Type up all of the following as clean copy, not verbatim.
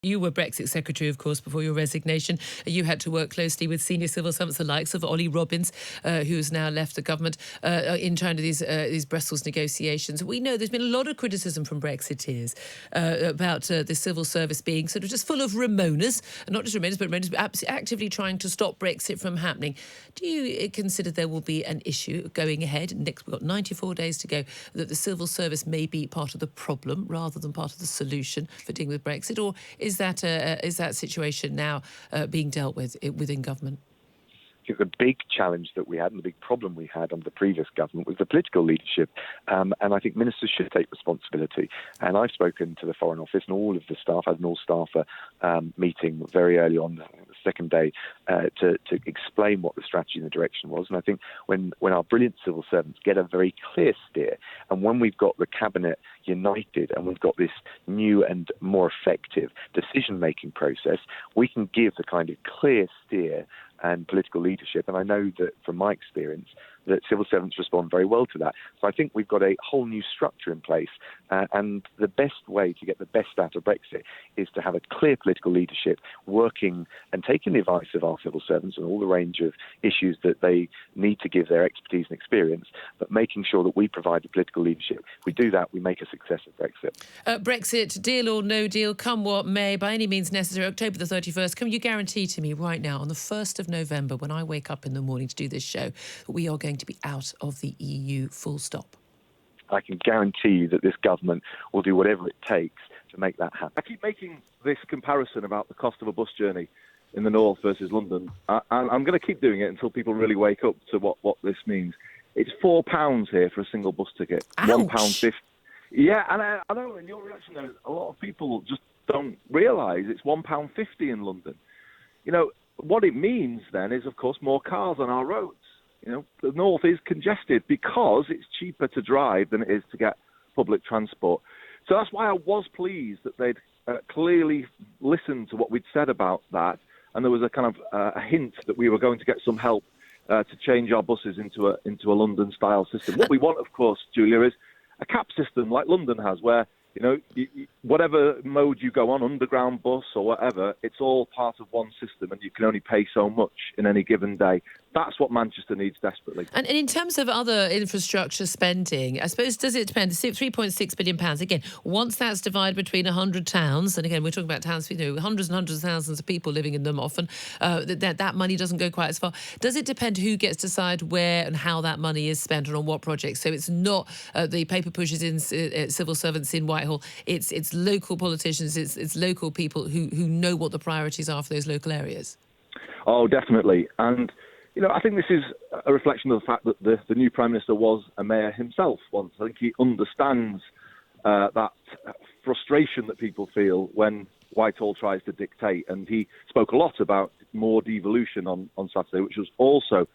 You were Brexit Secretary, of course, before your resignation. You had to work closely with senior civil servants, the likes of Ollie Robbins, who has now left the government, in trying to these Brussels negotiations. We know there's been a lot of criticism from Brexiteers about the civil service being sort of just full of Ramonas, not just Ramonas, but actively trying to stop Brexit from happening. Do you consider there will be an issue going ahead? Next, we've got 94 days to go, that the civil service may be part of the problem rather than part of the solution for dealing with Brexit? Or is that situation now being dealt with within government? I think the big challenge that we had and the big problem we had under the previous government was the political leadership. And I think ministers should take responsibility. And I've spoken to the Foreign Office and all of the staff, had an all-staffer meeting very early on the second day to explain what the strategy and the direction was. And I think when our brilliant civil servants get a very clear steer, and when we've got the cabinet united and we've got this new and more effective decision-making process, we can give the kind of clear steer and political leadership. And I know that from my experience that civil servants respond very well to that. So I think we've got a whole new structure in place. And the best way to get the best out of Brexit is to have a clear political leadership working and taking the advice of our civil servants and all the range of issues that they need to give their expertise and experience, but making sure that we provide the political leadership. If we do that, we make a success of Brexit. Brexit, deal or no deal, come what may, by any means necessary, October the 31st, can you guarantee to me right now, on the 1st of November, when I wake up in the morning to do this show, that we are going to be out of the EU full stop? I can guarantee you that this government will do whatever it takes to make that happen. I keep making this comparison about the cost of a bus journey in the north versus London, and I'm going to keep doing it until people really wake up to what this means. It's £4 here for a single bus ticket. Ouch. £1.50. Yeah, and I know in your reaction there, a lot of people just don't realise it's £1.50 in London. You know, what it means then is, of course, more cars on our roads. You know, the north is congested because it's cheaper to drive than it is to get public transport. So that's why I was pleased that they'd clearly listened to what we'd said about that, and there was a kind of a hint that we were going to get some help to change our buses into a London-style system. What we want, of course, Julia, is a cap system like London has, where you know, whatever mode you go on, underground bus or whatever, it's all part of one system and you can only pay so much in any given day. That's what Manchester needs desperately. And in terms of other infrastructure spending, I suppose, does it depend? £3.6 billion. Again, once that's divided between 100 towns, and again, we're talking about towns, you know, hundreds and hundreds of thousands of people living in them often, that money doesn't go quite as far. Does it depend who gets to decide where and how that money is spent and on what projects? So it's not the paper pushers in civil servants in Whitehall. It's local politicians, it's local people who know what the priorities are for those local areas. Oh, definitely. And you know, I think this is a reflection of the fact that the new Prime Minister was a mayor himself once. I think he understands that frustration that people feel when Whitehall tries to dictate. And he spoke a lot about more devolution on Saturday, which was also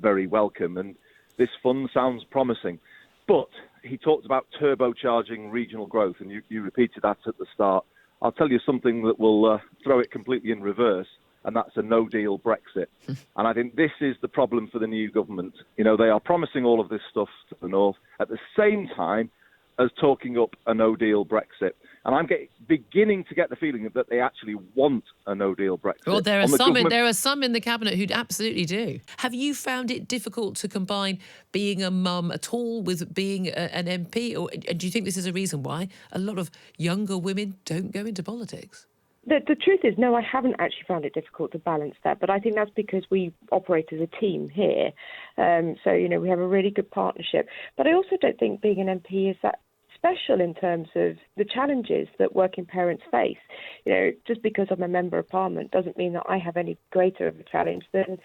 very welcome. And this fund sounds promising. But he talked about turbocharging regional growth, and you repeated that at the start. I'll tell you something that will throw it completely in reverse, and that's a no-deal Brexit. And I think this is the problem for the new government. You know, they are promising all of this stuff to the north at the same time as talking up a no-deal Brexit. And I'm beginning to get the feeling that they actually want a no-deal Brexit. Well, there are some in the cabinet who absolutely do. Have you found it difficult to combine being a mum at all with being an MP? Or do you think this is a reason why a lot of younger women don't go into politics? The truth is, no, I haven't actually found it difficult to balance that, but I think that's because we operate as a team here. So, you know, we have a really good partnership. But I also don't think being an MP is that special in terms of the challenges that working parents face. You know, just because I'm a member of Parliament doesn't mean that I have any greater of a challenge than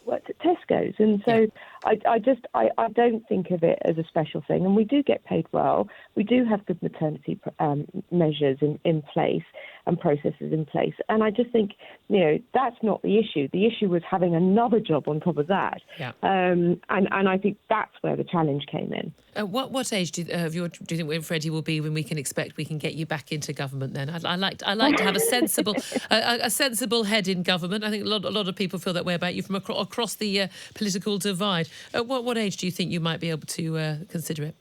worked at Tesco's. And so I don't think of it as a special thing. And we do get paid well. We do have good maternity measures in place and processes in place. And I just think, you know, that's not the issue. The issue was having another job on top of that. Yeah. And I think that's where the challenge came in. What age do you think Freddie will be when we can expect we can get you back into government then? I like to have a sensible a sensible head in government. I think a lot of people feel that way about you from across the political divide. What age do you think you might be able to consider it?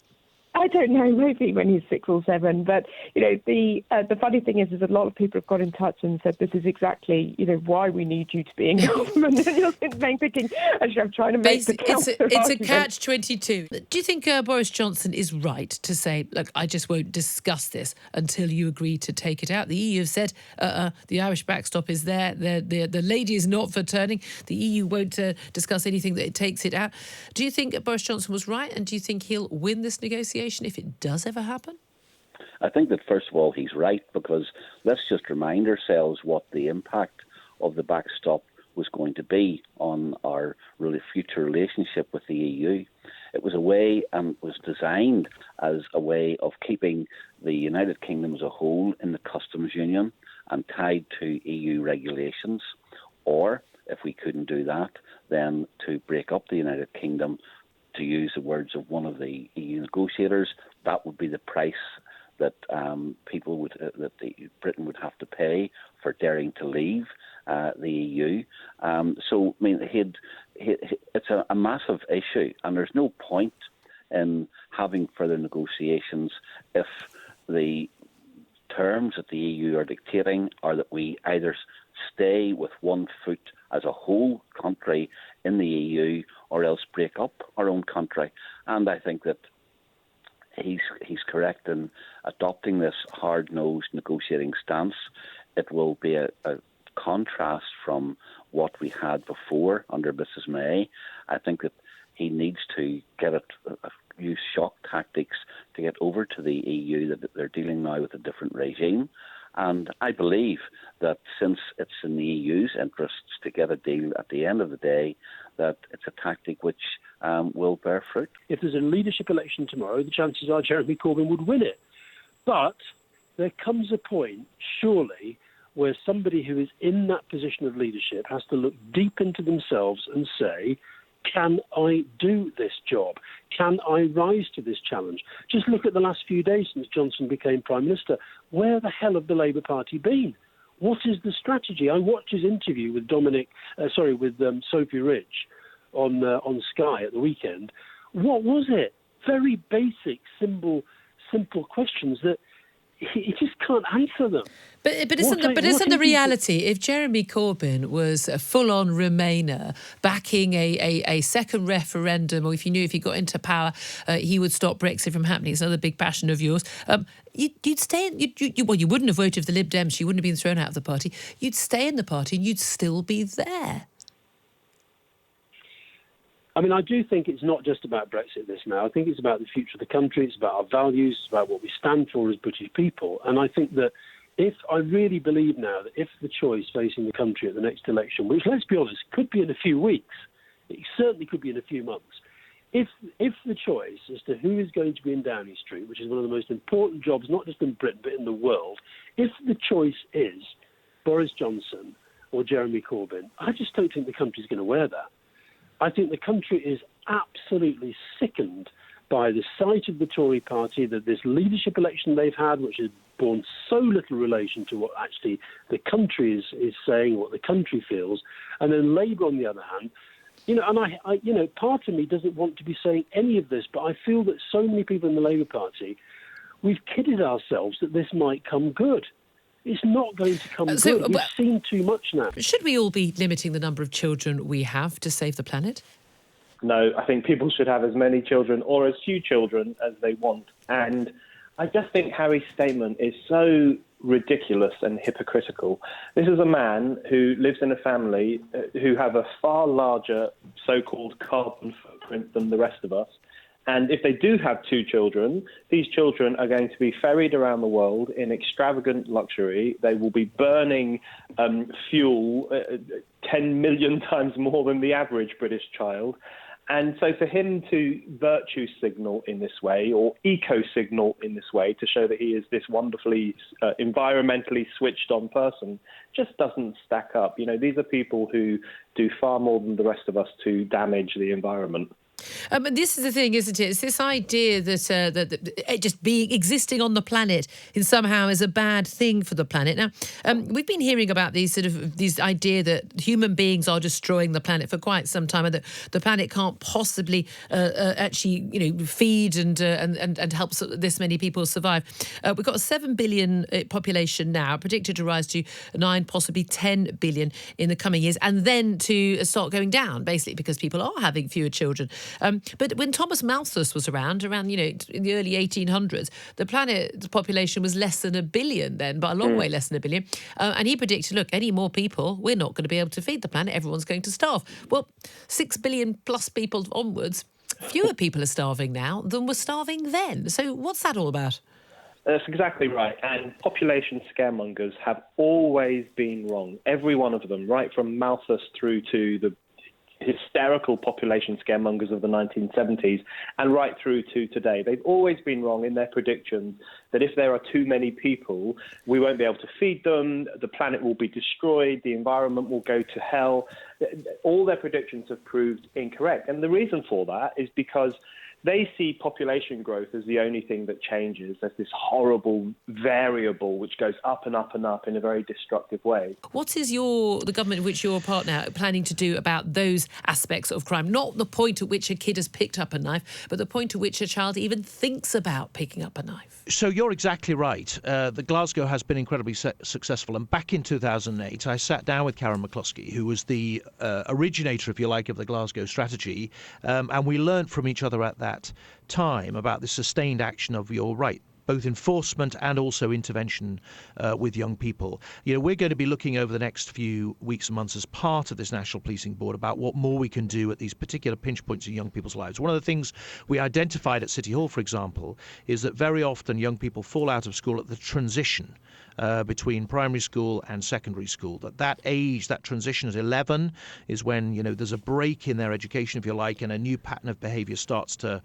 I don't know, maybe when he's 6 or 7. But, the funny thing is a lot of people have got in touch and said this is exactly, why we need you to be in government. And you're thinking, actually, I'm trying to make the counter It's a catch-22. Do you think Boris Johnson is right to say, look, I just won't discuss this until you agree to take it out? The EU have said the Irish backstop is there. The lady is not for turning. The EU won't discuss anything that it takes it out. Do you think Boris Johnson was right, and do you think he'll win this negotiation if it does ever happen? I think that, first of all, he's right, because let's just remind ourselves what the impact of the backstop was going to be on our really future relationship with the EU. It was a way, and was designed as a way of keeping the United Kingdom as a whole in the customs union and tied to EU regulations. Or, if we couldn't do that, then to break up the United Kingdom, to use the words of one of the EU negotiators, that would be the price that Britain would have to pay for daring to leave the EU. So, I mean, it's a massive issue, and there's no point in having further negotiations if the terms that the EU are dictating are that we either stay with one foot as a whole country in the EU or else break up our own country. And I think that he's correct in adopting this hard-nosed negotiating stance. It will be a contrast from what we had before under Mrs May. I think that he needs to use shock tactics to get over to the EU that they're dealing now with a different regime. And I believe that since it's in the EU's interests to get a deal at the end of the day, that it's a tactic which will bear fruit. If there's a leadership election tomorrow, the chances are Jeremy Corbyn would win it. But there comes a point, surely, where somebody who is in that position of leadership has to look deep into themselves and say, can I do this job? Can I rise to this challenge? Just look at the last few days since Johnson became Prime Minister. Where the hell have the Labour Party been? What is the strategy? I watched his interview with Sophie Rich on Sky at the weekend. What was it? Very basic, simple questions that he just can't answer them. But isn't the reality, if Jeremy Corbyn was a full-on Remainer backing a second referendum, or if he got into power, he would stop Brexit from happening, it's another big passion of yours, you'd stay in, you wouldn't have voted for the Lib Dems, you wouldn't have been thrown out of the party, you'd stay in the party and you'd still be there. I mean, I do think it's not just about Brexit this now. I think it's about the future of the country. It's about our values. It's about what we stand for as British people. And I think that I really believe now that if the choice facing the country at the next election, which, let's be honest, could be in a few weeks, it certainly could be in a few months, if the choice as to who is going to be in Downing Street, which is one of the most important jobs, not just in Britain, but in the world, if the choice is Boris Johnson or Jeremy Corbyn, I just don't think the country's going to wear that. I think the country is absolutely sickened by the sight of the Tory party, that this leadership election they've had, which has borne so little relation to what actually the country is saying, what the country feels, and then Labour on the other hand. And part of me doesn't want to be saying any of this, but I feel that so many people in the Labour Party, we've kidded ourselves that this might come good. It's not going to come good. We've seen too much now. Should we all be limiting the number of children we have to save the planet? No, I think people should have as many children or as few children as they want. And I just think Harry's statement is so ridiculous and hypocritical. This is a man who lives in a family who have a far larger so-called carbon footprint than the rest of us. And if they do have 2 children, these children are going to be ferried around the world in extravagant luxury. They will be burning fuel 10 million times more than the average British child. And so for him to virtue signal in this way, or eco signal in this way, to show that he is this wonderfully environmentally switched on person, just doesn't stack up. These are people who do far more than the rest of us to damage the environment. And this is the thing, isn't it? It's this idea that just existing on the planet in somehow is a bad thing for the planet. Now, we've been hearing about these idea that human beings are destroying the planet for quite some time, and that the planet can't possibly actually, feed and help this many people survive. We've got a 7 billion population now, predicted to rise to 9, possibly 10 billion in the coming years, and then to start going down, basically because people are having fewer children. But when Thomas Malthus was around in the early 1800s, the planet's population was less than 1 billion then, but a long way less than 1 billion. And he predicted, look, any more people, we're not going to be able to feed the planet. Everyone's going to starve. Well, 6 billion plus people onwards, fewer people are starving now than were starving then. So what's that all about? That's exactly right. And population scaremongers have always been wrong. Every one of them, right from Malthus through to the hysterical population scaremongers of the 1970s and right through to today. They've always been wrong in their predictions that if there are too many people, we won't be able to feed them, the planet will be destroyed, the environment will go to hell. All their predictions have proved incorrect. And the reason for that is because they see population growth as the only thing that changes. There's this horrible variable which goes up and up and up in a very destructive way. What is the government in which you're part now planning to do about those aspects of crime? Not the point at which a kid has picked up a knife, but the point at which a child even thinks about picking up a knife. So you're exactly right. The Glasgow has been incredibly successful. And back in 2008, I sat down with Karen McCloskey, who was the originator, if you like, of the Glasgow strategy. And we learned from each other at that time about the sustained action of, you're right, both enforcement and also intervention with young people. We're going to be looking over the next few weeks and months as part of this National Policing Board about what more we can do at these particular pinch points in young people's lives. One of the things we identified at City Hall, for example, is that very often young people fall out of school at the transition between primary school and secondary school. That age, that transition at 11 is when, there's a break in their education, if you like, and a new pattern of behaviour starts to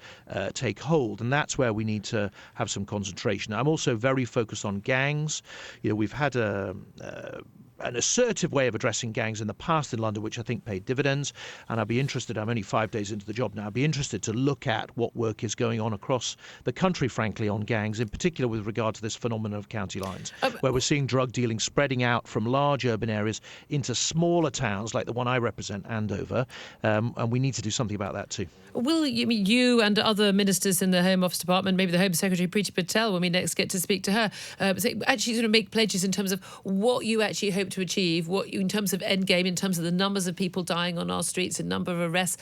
take hold. And that's where we need to have some concentration. I'm also very focused on gangs. We've had an assertive way of addressing gangs in the past in London, which I think paid dividends. And I'd be interested, I'm only 5 days into the job now, I'd be interested to look at what work is going on across the country, frankly, on gangs, in particular with regard to this phenomenon of county lines, where we're seeing drug dealing spreading out from large urban areas into smaller towns like the one I represent, Andover. And we need to do something about that too. Will you and other ministers in the Home Office Department, maybe the Home Secretary Preeti Patel, when we next get to speak to her, actually sort of make pledges in terms of what you actually hope to achieve, in terms of end game, in terms of the numbers of people dying on our streets, the number of arrests,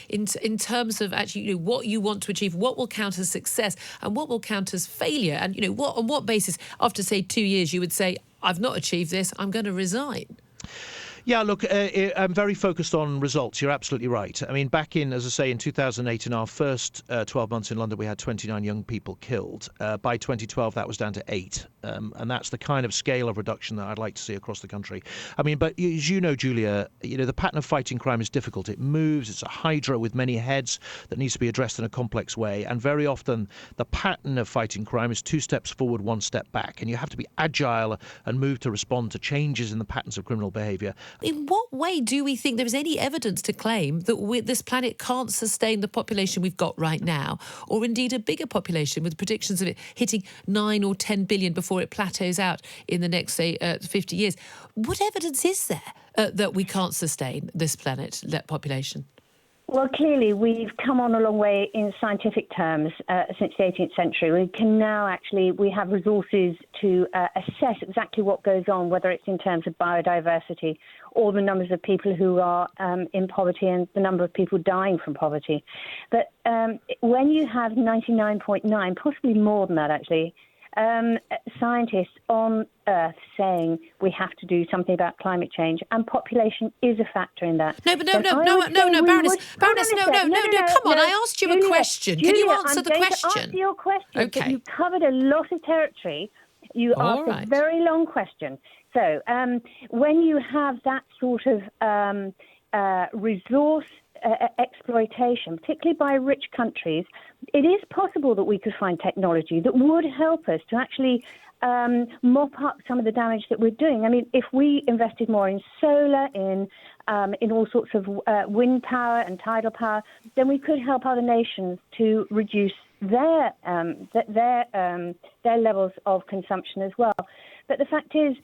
in terms of actually what you want to achieve, what will count as success and what will count as failure, and on what basis, after say 2 years, you would say, I've not achieved this, I'm going to resign. Yeah, look, I'm very focused on results. You're absolutely right. I mean, back in, as I say, in 2008, in our first 12 months in London, we had 29 young people killed. By 2012, that was down to 8. And that's the kind of scale of reduction that I'd like to see across the country. I mean, but as you know, Julia, the pattern of fighting crime is difficult. It moves. It's a hydra with many heads that needs to be addressed in a complex way. And very often, the pattern of fighting crime is 2 steps forward, 1 step back. And you have to be agile and move to respond to changes in the patterns of criminal behaviour. In what way do we think there is any evidence to claim that this planet can't sustain the population we've got right now, or indeed a bigger population, with predictions of it hitting 9 or 10 billion before it plateaus out in the next, say, 50 years? What evidence is there that we can't sustain this planet, that population? Well, clearly, we've come on a long way in scientific terms since the 18th century. We have resources to assess exactly what goes on, whether it's in terms of biodiversity or the numbers of people who are in poverty and the number of people dying from poverty. But when you have 99.9, possibly more than that, actually, scientists on Earth saying we have to do something about climate change, and population is a factor in that. No, Baroness, no. Come on, I asked you a question. Can you answer the question? I'm going to answer your question. Okay. But you covered a lot of territory. You asked a very long question. So when you have that sort of resource exploitation, particularly by rich countries, it is possible that we could find technology that would help us to actually mop up some of the damage that we're doing. I mean, if we invested more in solar, in all sorts of wind power and tidal power, then we could help other nations to reduce their levels of consumption as well. But the fact is,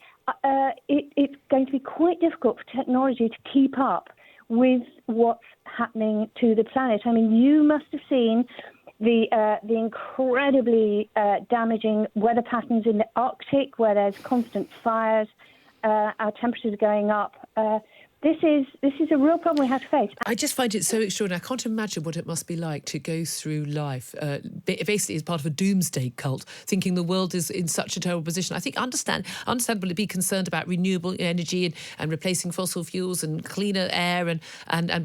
it's going to be quite difficult for technology to keep up with what's happening to the planet. I mean, you must have seen the incredibly damaging weather patterns in the Arctic, where there's constant fires. Our temperatures are going up. This is a real problem we have to face. I just find it so extraordinary. I can't imagine what it must be like to go through life, basically as part of a doomsday cult, thinking the world is in such a terrible position. I think understandable to be concerned about renewable energy and replacing fossil fuels and cleaner air and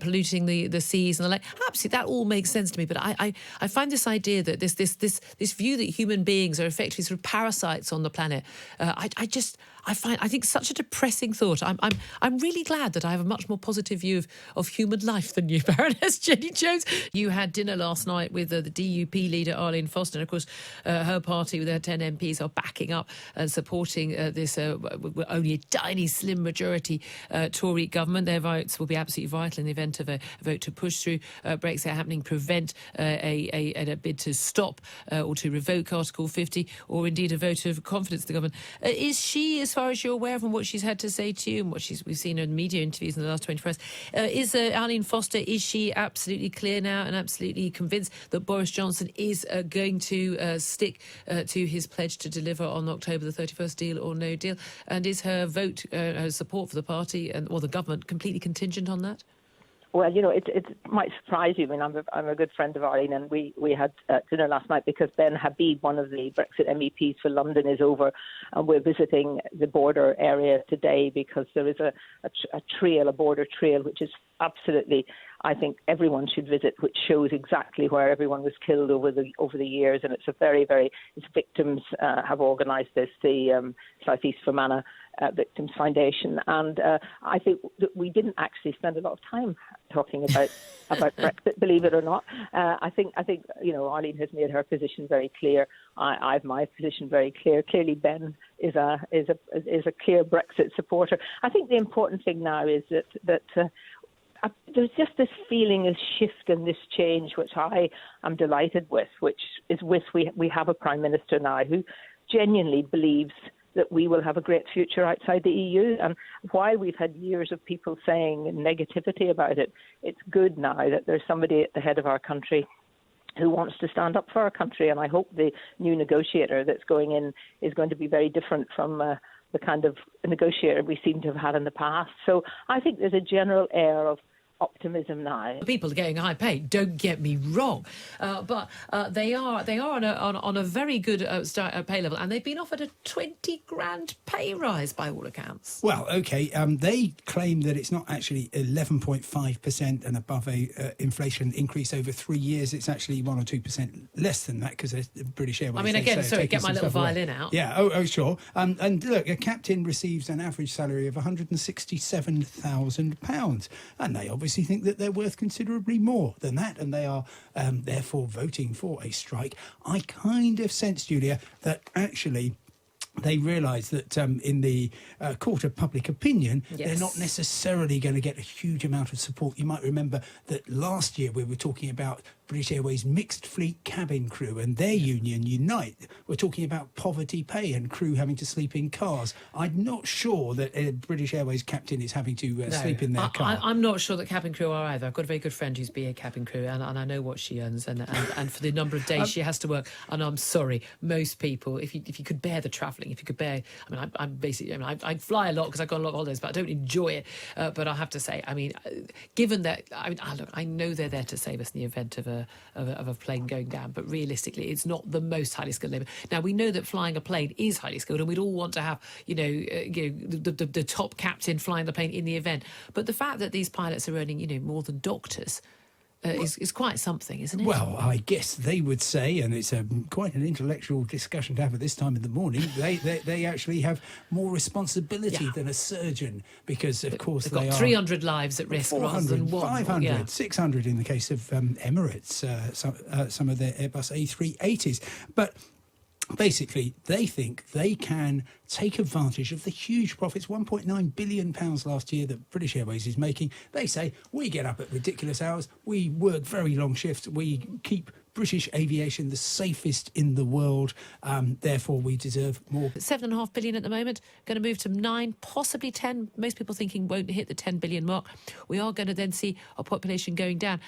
polluting the seas and the like. Absolutely, that all makes sense to me. But I find this idea that this view that human beings are effectively sort of parasites on the planet. I think such a depressing thought. I'm really glad that I have a much more positive view of human life than you, Baroness Jenny Jones. You had dinner last night with the DUP leader, Arlene Foster, and of course her party with her 10 MPs are backing up and supporting this only a tiny, slim majority Tory government. Their votes will be absolutely vital in the event of a vote to push through Brexit happening, prevent a bid to stop or to revoke Article 50, or indeed a vote of confidence in the government. Is she, as far as you're aware of, and what she's had to say to you and what we've seen in media interviews in the last 24 hours, is Arlene Foster, is she absolutely clear now and absolutely convinced that Boris Johnson is going to stick to his pledge to deliver on October the 31st, deal or no deal? And is her vote, her support for the party or the government completely contingent on that? Well, it might surprise you. I mean, I'm a good friend of Arlene, and we had dinner last night because Ben Habib, one of the Brexit MEPs for London, is over, and we're visiting the border area today because there is a border trail, which is absolutely, I think everyone should visit, which shows exactly where everyone was killed over the years, and it's its victims have organised this, the South East Fermanagh Victims Foundation, and I think that we didn't actually spend a lot of time talking about Brexit, believe it or not. I think Arlene has made her position very clear. I've my position very clear. Clearly, Ben is a clear Brexit supporter. I think the important thing now is that there's just this feeling of shift and this change, which I am delighted with, which is we have a Prime Minister now who genuinely believes that we will have a great future outside the EU. And while we've had years of people saying negativity about it, it's good now that there's somebody at the head of our country who wants to stand up for our country. And I hope the new negotiator that's going in is going to be very different from the kind of negotiator we seem to have had in the past. So I think there's a general air of optimism now. People are getting high pay, don't get me wrong, but they are on a very good pay level, and they've been offered a 20 grand pay rise by all accounts. Well, okay, they claim that it's not actually 11.5% and above a inflation increase over 3 years. It's actually 1 or 2% less than that, because the British Airways. I mean, again, sorry, get my little violin out. Yeah, oh, sure. And look, a captain receives an average salary of £167,000, and they obviously think that they're worth considerably more than that, and they are therefore voting for a strike. I kind of sense, Julia, that actually they realise that in the court of public opinion, they're not necessarily going to get a huge amount of support. You might remember that last year we were talking about British Airways mixed fleet cabin crew and their union Unite. We're talking about poverty pay and crew having to sleep in cars. I'm not sure that a British Airways captain is having to sleep in their car. I'm not sure that cabin crew are either. I've got a very good friend who's BA cabin crew, and I know what she earns and for the number of days she has to work. And I'm sorry, most people, if you could bear the travelling, if you could bear, I fly a lot because I've got a lot of holidays, but I don't enjoy it. But I have to say, given that, I know they're there to save us in the event of a plane going down, but realistically it's not the most highly skilled labour. Now, we know that flying a plane is highly skilled, and we'd all want to have the top captain flying the plane in the event, but the fact that these pilots are earning more than doctors is quite something, isn't it? Well, I guess they would say, and it's quite an intellectual discussion to have at this time of the morning, they actually have more responsibility than a surgeon, because, of course, they've got 300 lives at risk rather than 1. 500, 600 in the case of Emirates, some of their Airbus A380s. But basically, they think they can take advantage of the huge profits, £1.9 billion last year that British Airways is making. They say, we get up at ridiculous hours, we work very long shifts, we keep British aviation the safest in the world, therefore we deserve more. $7.5 billion at the moment, going to move to 9, possibly 10. Most people thinking won't hit the 10 billion mark. We are going to then see our population going down.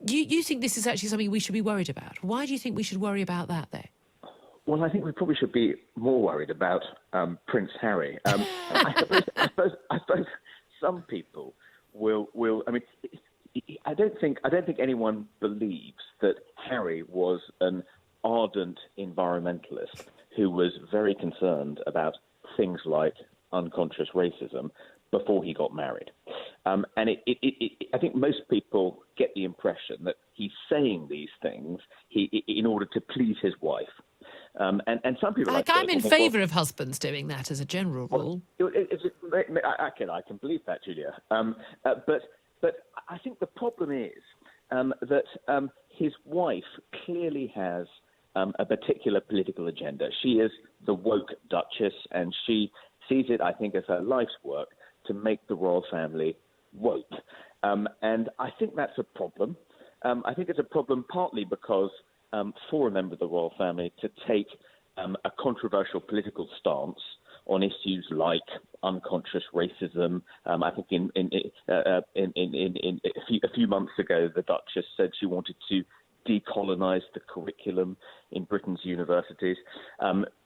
You think this is actually something we should be worried about? Why do you think we should worry about that, though? Well, I think we probably should be more worried about Prince Harry. I suppose some people will. I mean, I don't think anyone believes that Harry was an ardent environmentalist who was very concerned about things like unconscious racism before he got married. And I think most people get the impression that he's saying these things in order to please his wife. And some people I'm in favour of husbands doing that as a general rule. I can believe that, Julia. But I think the problem is that his wife clearly has a particular political agenda. She is the woke Duchess, and she sees it, I think, as her life's work to make the royal family woke. And I think that's a problem. I think it's a problem partly because for a member of the royal family to take a controversial political stance on issues like unconscious racism. I think a few months ago, the Duchess said she wanted to decolonise the curriculum in Britain's universities.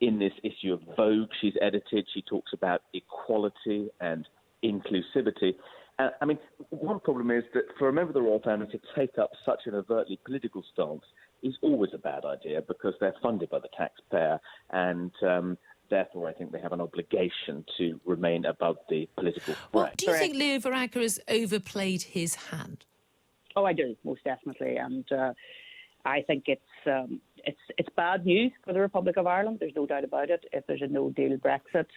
In this issue of Vogue she's edited, she talks about equality and inclusivity. I mean, one problem is that for a member of the royal family to take up such an overtly political stance is always a bad idea because they're funded by the taxpayer and therefore I think they have an obligation to remain above the political fray. Well, do you think Leo Varadkar has overplayed his hand? Oh, I do, most definitely. And I think it's bad news for the Republic of Ireland. There's no doubt about it if there's a no-deal Brexit.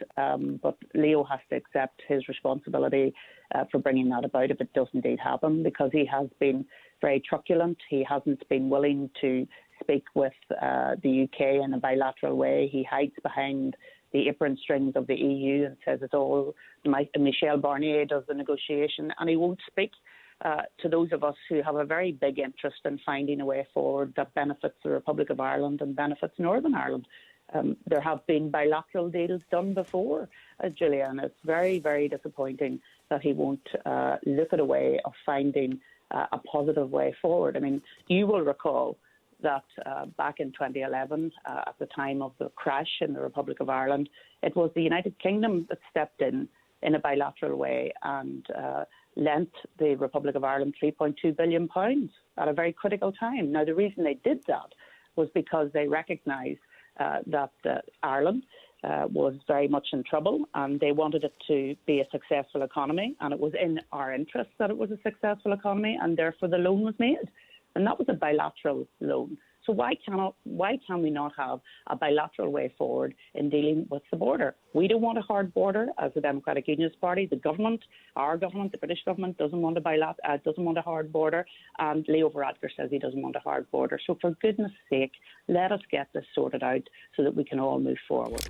But Leo has to accept his responsibility for bringing that about if it does indeed happen, because he has been very truculent. He hasn't been willing to speak with the UK in a bilateral way. He hides behind the apron strings of the EU and says it's all Michel Barnier does the negotiation, and he won't speak to those of us who have a very big interest in finding a way forward that benefits the Republic of Ireland and benefits Northern Ireland. There have been bilateral deals done before, Julia, and it's very, very disappointing that he won't look at a way of finding a positive way forward. I mean, you will recall that back in 2011, at the time of the crash in the Republic of Ireland, it was the United Kingdom that stepped in a bilateral way and lent the Republic of Ireland £3.2 billion at a very critical time. Now, the reason they did that was because they recognised that Ireland was very much in trouble and they wanted it to be a successful economy, and it was in our interest that it was a successful economy, and therefore the loan was made. And that was a bilateral loan. So why can we not have a bilateral way forward in dealing with the border? We don't want a hard border as the Democratic Unionist Party. The government, our government, the British government doesn't want a hard border, and Leo Varadkar says he doesn't want a hard border. So for goodness sake, let us get this sorted out so that we can all move forward.